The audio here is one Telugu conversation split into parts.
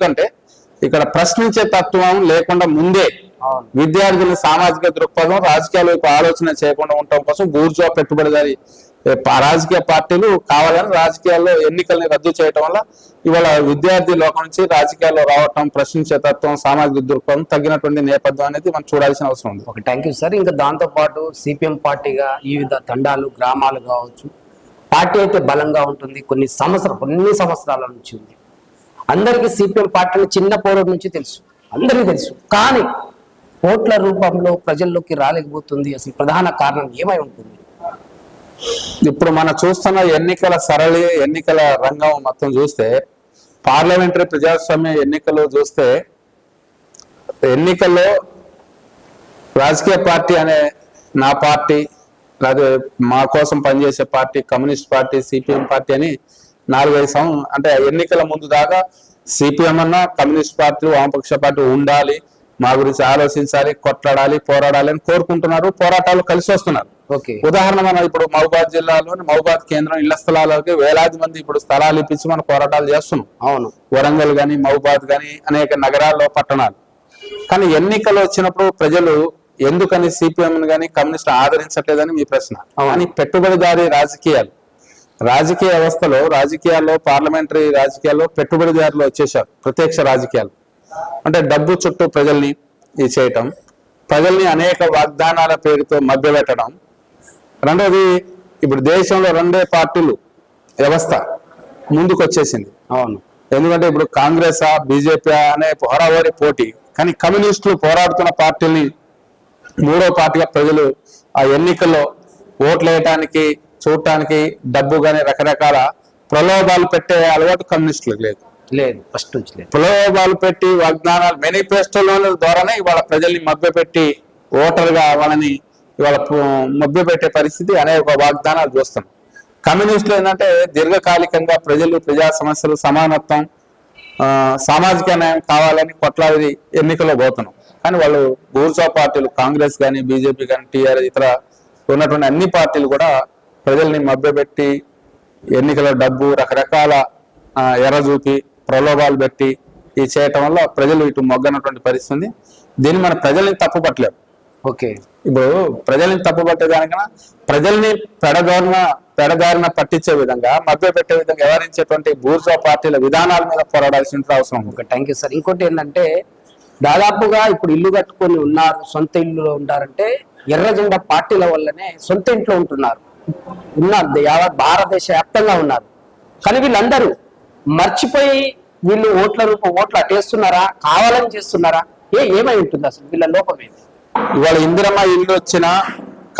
ఎందుకంటే ఇక్కడ ప్రశ్నించే తత్వం లేకుండా ముందే విద్యార్థుల సామాజిక దృక్పథం రాజకీయాల వైపు ఆలోచన చేయకుండా ఉండటం కోసం బూర్జువా పెట్టుబడిదారి రాజకీయ పార్టీలు కావాలని రాజకీయాల్లో ఎన్నికల్ని రద్దు చేయడం వల్ల ఇవాళ విద్యార్థి లోకం నుంచి రాజకీయాల్లో రావటం, ప్రశ్నించే తత్వం, సామాజిక దృక్పథం తగ్గినటువంటి నేపథ్యం అనేది మనం చూడాల్సిన అవసరం ఉంది. Okay, thank you sir. ఇంకా దాంతో పాటు సిపిఎం పార్టీగా వివిధ తండాలు, గ్రామాలు కావచ్చు, పార్టీ అయితే బలంగా ఉంటుంది. కొన్ని సంవత్సరాల నుంచి ఉంది. అందరికీ సిపిఎం పార్టీని చిన్న పౌరుల నుంచి తెలుసు, అందరికీ తెలుసు. కానీ ఓట్ల రూపంలో ప్రజల్లోకి రాలేకపోతుంది. అసలు ప్రధాన కారణం ఏమై ఉంటుంది? ఇప్పుడు మనం చూస్తున్న ఎన్నికల రంగం మొత్తం చూస్తే, పార్లమెంటరీ ప్రజాస్వామ్య ఎన్నికలు చూస్తే, ఎన్నికల్లో రాజకీయ పార్టీ అనే నా పార్టీ, లేదా మా కోసం పనిచేసే party, communist party, CPM party అని 4-5 అంటే ఎన్నికల ముందు దాకా సిపిఎం అన్నా, కమ్యూనిస్ట్ పార్టీ, వామపక్ష పార్టీ ఉండాలి, మా గురించి ఆలోచించాలి, కొట్లాడాలి, పోరాడాలి అని కోరుకుంటున్నారు. పోరాటాలు కలిసి వస్తున్నారు. ఉదాహరణ మనం ఇప్పుడు మహబూబాద్ జిల్లాలోని మహబూబాద్ కేంద్రం ఇళ్ల స్థలాలకి వేలాది మంది ఇప్పుడు స్థలాలు ఇప్పించి మనం పోరాటాలు చేస్తున్నాం. అవును, వరంగల్ గాని, మహబూబాద్ గాని, అనేక నగరాల్లో, పట్టణాలు. కానీ ఎన్నికలు వచ్చినప్పుడు ప్రజలు ఎందుకని సిపిఎం గాని కమ్యూనిస్ట్ ఆదరించట్లేదని మీ ప్రశ్న. కానీ పెట్టుబడిదారీ రాజకీయ వ్యవస్థలో, రాజకీయాల్లో, పార్లమెంటరీ రాజకీయాల్లో పెట్టుబడిదారులు వచ్చేసారు. ప్రత్యక్ష రాజకీయాలు అంటే డబ్బు చుట్టూ ప్రజల్ని చేయటం, ప్రజల్ని అనేక వాగ్దానాల పేరుతో మభ్యపెట్టడం. రెండోది, ఇప్పుడు దేశంలో 2 పార్టీలు వ్యవస్థ ముందుకు వచ్చేసింది. అవును, ఎందుకంటే ఇప్పుడు కాంగ్రెస్, బీజేపీ అనే హోరాహోరీ పోటీ. కానీ కమ్యూనిస్టులు పోరాడుతున్న పార్టీల్ని 3వ పార్టీగా ప్రజలు ఆ ఎన్నికల్లో ఓట్లు వేయటానికి, చూడటానికి డబ్బు కానీ రకరకాల ప్రలోభాలు పెట్టే అలవాటు కమ్యూనిస్టులకు లేదు. ఫస్ట్ నుంచి లేదు. ప్రలోభాలు పెట్టి వాగ్దానాలు, మేనిఫెస్టోల ద్వారానే ఇవాళ ప్రజల్ని మభ్యపెట్టి ఓటర్గా వాళ్ళని ఇవాళ మభ్యపెట్టే పరిస్థితి, అనేక వాగ్దానాలు చూస్తాం. కమ్యూనిస్టులు ఏంటంటే దీర్ఘకాలికంగా ప్రజలు, ప్రజా సమస్యలు, సమానత్వం, సామాజిక న్యాయం కావాలని కొట్లాడి ఎన్నికల్లో పోతున్నాం. కానీ వాళ్ళు బూర్జువా పార్టీలు, కాంగ్రెస్ కానీ, బీజేపీ కానీ, టీఆర్ఎస్, ఇతర ఉన్నటువంటి అన్ని పార్టీలు కూడా ప్రజల్ని మభ్యపెట్టి ఎన్నికల డబ్బు, రకరకాల ఎర్రజూపి, ప్రలోభాలు పెట్టి చేయటం వల్ల ప్రజలు ఇటు మొగ్గనటువంటి పరిస్థితి. దీన్ని మన ప్రజల్ని తప్పుపట్టలేము. ఓకే, ఇప్పుడు ప్రజల్ని తప్పుపట్టేదానికన్నా ప్రజల్ని పెడదారిన పట్టించే విధంగా, మభ్య పెట్టే విధంగా వ్యవహరించేటువంటి బూర్జువా పార్టీల విధానాల మీద పోరాడాల్సిన అవసరం. Okay, thank you sir. ఇంకోటి ఏంటంటే, దాదాపుగా ఇప్పుడు ఇల్లు కట్టుకొని ఉన్నారు, సొంత ఇల్లులో ఉంటారంటే ఎర్ర జెండా పార్టీల వల్లనే సొంత ఇంట్లో ఉంటున్నారు. యావత్ భారతదేశ వ్యాప్తంగా ఉన్నారు. కానీ వీళ్ళందరూ మర్చిపోయి వీళ్ళు ఓట్లు అటేస్తున్నారా, కావాలని చేస్తున్నారా, ఏమై ఉంటుంది అసలు వీళ్ళ లోపం ఏంటి? ఇవాళ ఇందిరమ్మ ఇల్లు వచ్చిన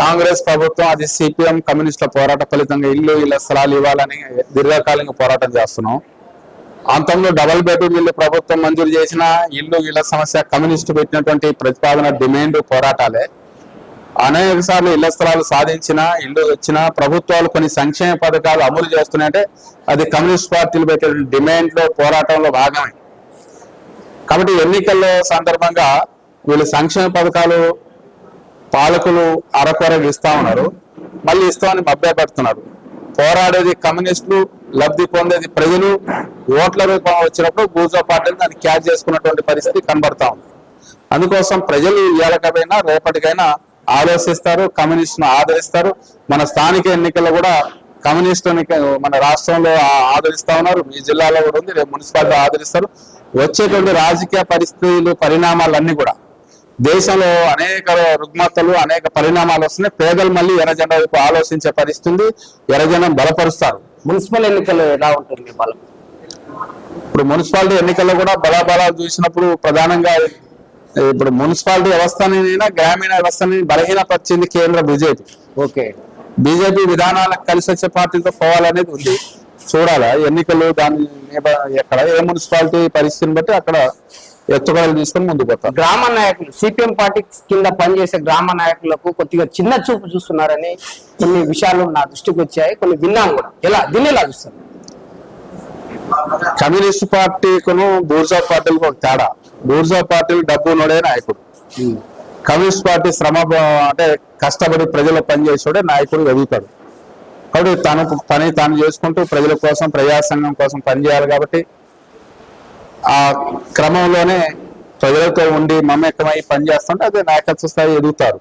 కాంగ్రెస్ ప్రభుత్వం, అది సిపిఎం కమ్యూనిస్టుల పోరాట ఫలితంగా ఇళ్ల స్థలాలు ఇవ్వాలని దీర్ఘకాలిక పోరాటం చేస్తున్నాం. అంతంలో డబుల్ బెడ్రూమ్ ఇల్లు ప్రభుత్వం మంజూరు చేసిన ఇళ్ల సమస్య కమ్యూనిస్టు పెట్టినటువంటి ప్రతిపాదన, డిమాండ్, పోరాటాలే. అనేక సార్లు ఇళ్ల స్థలాలు సాధించిన, ఇల్లు వచ్చిన ప్రభుత్వాలు కొన్ని సంక్షేమ పథకాలు అమలు చేస్తున్నాయంటే అది కమ్యూనిస్ట్ పార్టీలు పెట్టే డిమాండ్లో, పోరాటంలో భాగమే. కాబట్టి ఎన్నికల్లో సందర్భంగా వీళ్ళు సంక్షేమ పథకాలు పాలకులు అరకొరకు ఇస్తా ఉన్నారు, మళ్ళీ ఇస్తామని మభ్యపెడుతున్నారు. పోరాడేది కమ్యూనిస్టులు, లబ్ధి పొందేది ప్రజలు. ఓట్ల రూపం వచ్చినప్పుడు బూర్జువా పార్టీలు దాన్ని క్యాచ్ చేసుకున్నటువంటి పరిస్థితి కనబడతా ఉంది. అందుకోసం ప్రజలు ఇవాళకైనా రేపటికైనా ఆలోచిస్తారు, కమ్యూనిస్టును ఆదరిస్తారు. మన స్థానిక ఎన్నికల్లో కూడా కమ్యూనిస్టు మన రాష్ట్రంలో ఆదరిస్తా ఉన్నారు, మీ జిల్లాలో కూడా ఉంది, రేపు మున్సిపాలిటీ ఆదరిస్తారు. వచ్చేటువంటి రాజకీయ పరిస్థితులు, పరిణామాలన్నీ కూడా దేశంలో అనేక రుగ్మతలు, అనేక పరిణామాలు వస్తున్నాయి. పేదలు మళ్ళీ ఎర్రజెండా వైపు ఆలోచించే పరిస్థితి, ఎర్రజెండాను బలపరుస్తారు. మున్సిపల్ ఎన్నికల్లో ఎలా ఉంటుంది బలం? ఇప్పుడు మున్సిపాలిటీ ఎన్నికల్లో కూడా బలాబలాలు చూసినప్పుడు ప్రధానంగా ఇప్పుడు మున్సిపాలిటీ వ్యవస్థని, గ్రామీణ వ్యవస్థని బలహీనపరిచింది కేంద్ర బీజేపీ. ఓకే, బీజేపీ విధానాలకు కలిసి వచ్చే పార్టీలతో పోవాలనేది ఉంది. చూడాలా ఎన్నికలు, దాని ఎక్కడ ఏ మున్సిపాలిటీ పరిస్థితిని బట్టి అక్కడ ఎత్తుగడలు తీసుకొని ముందుకు పోతారు. గ్రామ నాయకులు, సిపిఎం పార్టీ కింద పనిచేసే గ్రామ నాయకులకు కొద్దిగా చిన్న చూపు చూస్తున్నారని కొన్ని విషయాలు నా దృష్టికి వచ్చాయి, కొన్ని విన్నాం కూడా. దీన్ని ఎలా చూస్తారు? కమ్యూనిస్ట్ పార్టీకును బూర్జువా పార్టీలకు ఒక తేడా. బూర్జువా పార్టీలు డబ్బు ఉన్నోడే నాయకుడు, కమ్యూనిస్ట్ పార్టీ శ్రమ అంటే కష్టపడి ప్రజలు పనిచేసేవాడే నాయకుడు ఎదుగుతాడు. కాబట్టి తాను చేసుకుంటూ ప్రజల కోసం, ప్రజాసంఘం కోసం పనిచేయాలి. కాబట్టి ఆ క్రమంలోనే ప్రజలతో ఉండి మమేకమై పనిచేస్తుంటే అదే నాయకత్వ స్థాయి ఎదుగుతారు.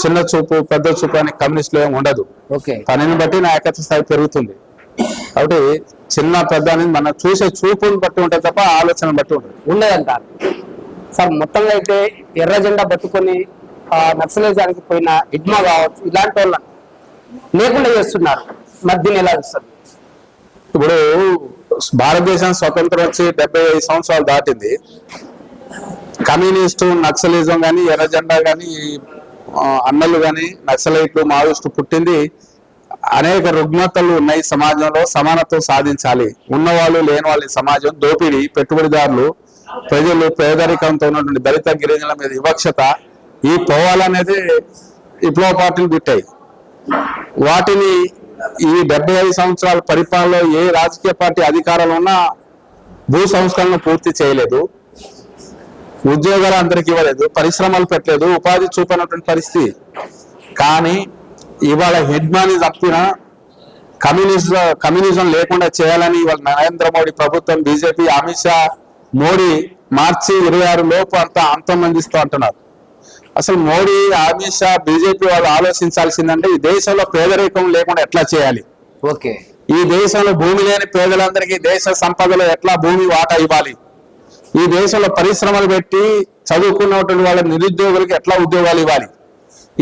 చిన్న చూపు పెద్ద చూపు అని కమ్యూనిస్టులు ఏమి ఉండదు. ఓకే, పనిని బట్టి నాయకత్వ స్థాయి పెరుగుతుంది. కాబట్టి చిన్న పెద్ద అనేది మనం చూసే చూపుని బట్టి ఉంటుంది తప్ప ఆలోచన బట్టి ఉంటుంది. ఉండదంటారు సార్. మొత్తంగా అయితే ఎర్ర జెండా పట్టుకొని నక్సలైజానికి పోయిన హిడ్మా కావచ్చు, ఇలాంటి వాళ్ళని లేకుండా చేస్తున్నారు. మరి దీన్ని ఎలా చూస్తారు? ఇప్పుడు భారతదేశం స్వతంత్రం వచ్చి 75 సంవత్సరాలు దాటింది. కమ్యూనిస్టు నక్సలిజం కానీ ఎర్ర జెండా కానీ అన్నలు కానీ నక్సలైట్లు మావోయిస్టు పుట్టింది అనేక రుగ్మతలు ఉన్నాయి సమాజంలో. సమానత్వం సాధించాలి, ఉన్నవాళ్ళు లేని వాళ్ళ సమాజం దోపిడీ, పెట్టుబడిదారులు, ప్రజలు పేదరికంతో ఉన్నటువంటి దళిత గిరిజనుల మీద వివక్షత ఈ పోవాలనేది విప్లవ పార్టీలు పుట్టాయి. వాటిని ఈ 75 సంవత్సరాల పరిపాలనలో ఏ రాజకీయ పార్టీ అధికారంలో ఉన్నా భూ సంస్కరణ పూర్తి చేయలేదు, ఉద్యోగాలు అందరికి ఇవ్వలేదు, పరిశ్రమలు పెట్టలేదు, ఉపాధి చూపనటువంటి పరిస్థితి. కానీ ఇవాళ హెడ్మాని తప్పిన కమ్యూనిజం లేకుండా చేయాలని ఇవాళ నరేంద్ర మోడీ ప్రభుత్వం, బీజేపీ, అమిత్ షా, మోడీ మార్చి 26 లోపు అంతమందిస్తూ అంటున్నారు. అసలు మోడీ, అమిత్ షా, బీజేపీ వాళ్ళు ఆలోచించాల్సిందంటే ఈ దేశంలో పేదరికం లేకుండా ఎట్లా చేయాలి, ఓకే, ఈ దేశంలో భూమి లేని పేదలందరికీ దేశ సంపదలో ఎట్లా భూమి వాటా ఇవ్వాలి, ఈ దేశంలో పరిశ్రమలు పెట్టి చదువుకున్నటువంటి వాళ్ళ నిరుద్యోగులకి ఎట్లా ఉద్యోగాలు ఇవ్వాలి,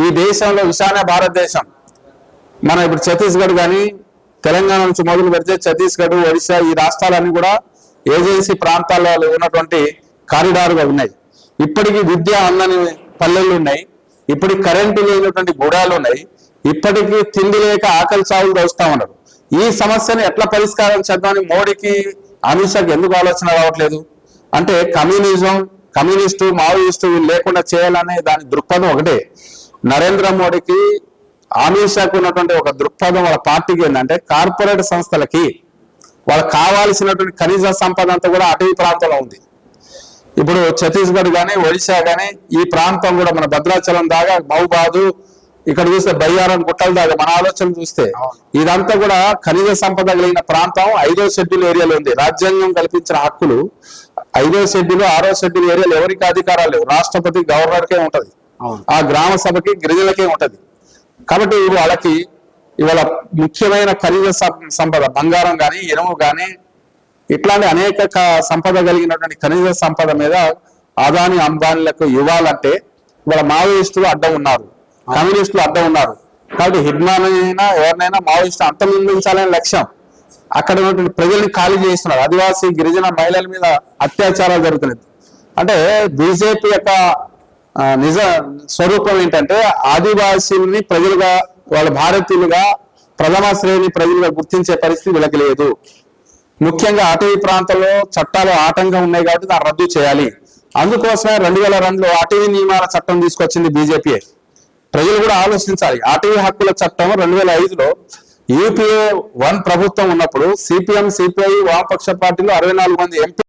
ఈ దేశంలో ఈశాన్య భారతదేశం మన ఇప్పుడు ఛత్తీస్గఢ్ కానీ తెలంగాణ నుంచి మొదలు పెడితే ఛత్తీస్గఢ్, ఒడిశా ఈ రాష్ట్రాలన్నీ కూడా ఏజెన్సీ ప్రాంతాల్లో ఉన్నటువంటి కారిడార్గా ఉన్నాయి. ఇప్పటికీ విద్య అందని పల్లెలు ఉన్నాయి, ఇప్పటికి కరెంటు లేనటువంటి గుడాలు ఉన్నాయి, ఇప్పటికీ తిండి లేక ఆకలి చావులు దోస్తా ఉన్నారు. ఈ సమస్యను ఎట్లా పరిష్కారం చేద్దామని మోడీకి, అమిత్ షాకి ఎందుకు ఆలోచన రావట్లేదు అంటే కమ్యూనిస్టు మావోయిస్టు లేకుండా చేయాలనే దాని దృక్పథం ఒకటే. నరేంద్ర మోడీకి, అమిత్ షాకు ఉన్నటువంటి ఒక దృక్పథం వాళ్ళ పార్టీకి ఏంటంటే కార్పొరేట్ సంస్థలకి వాళ్ళకి కావాల్సినటువంటి ఖనిజ సంపద అంతా కూడా అటవీ ప్రాంతంలో ఉంది. ఇప్పుడు ఛత్తీస్గఢ్ కానీ ఒడిశా కానీ ఈ ప్రాంతం కూడా మన భద్రాచలం దాకా మహబాదు, ఇక్కడ చూస్తే బయ్యారం గుట్టల దాకా మన ఆలోచన చూస్తే ఇదంతా కూడా ఖనిజ సంపద కలిగిన ప్రాంతం 5వ షెడ్యూల్ ఏరియాలో ఉంది. రాజ్యాంగం కల్పించిన హక్కులు 5వ షెడ్యూల్ 6వ షెడ్యూల్ ఏరియాలో ఎవరికి అధికారాలు లేవు, రాష్ట్రపతి గవర్నర్కే ఉంటది, ఆ గ్రామ సభకి గిరిజనులకే ఉంటది. కాబట్టి వాళ్ళకి ఇవాళ ముఖ్యమైన ఖనిజ సంపద బంగారం కానీ ఇనుము కానీ ఇట్లాంటి అనేక సంపద కలిగినటువంటి ఖనిజ సంపద మీద అదాని అంబానీలకు ఇవ్వాలంటే ఇవాళ మావోయిస్టులు అడ్డం ఉన్నారు, కమ్యూనిస్టులు అడ్డం ఉన్నారు. కాబట్టి హిడ్మానైనా ఎవరినైనా మావోయిస్టు అంతమొందించాలనే లక్ష్యం. అక్కడ ఉన్నటువంటి ప్రజల్ని ఖాళీ చేస్తున్నారు. ఆదివాసీ గిరిజన మహిళల మీద అత్యాచారాలు జరుగుతున్నాయి. అంటే బీజేపీ యొక్క నిజ స్వరూపం ఏంటంటే ఆదివాసీల్ని ప్రజలుగా, వాళ్ళ భారతీయులుగా, ప్రథమ శ్రేణి ప్రజలుగా గుర్తించే పరిస్థితి వీళ్ళకి లేదు. ముఖ్యంగా అటవీ ప్రాంతంలో చట్టాలు ఆటంకం ఉన్నాయి కాబట్టి దాన్ని రద్దు చేయాలి. అందుకోసమే 2002లో అటవీ నియమాల చట్టం తీసుకొచ్చింది బీజేపీ. ప్రజలు కూడా ఆలోచించాలి. అటవీ హక్కుల చట్టం 2005లో యూపీఏ 1 ప్రభుత్వం ఉన్నప్పుడు సిపిఎం, సిపిఐ వామపక్ష పార్టీలు 64 మంది ఎంపీ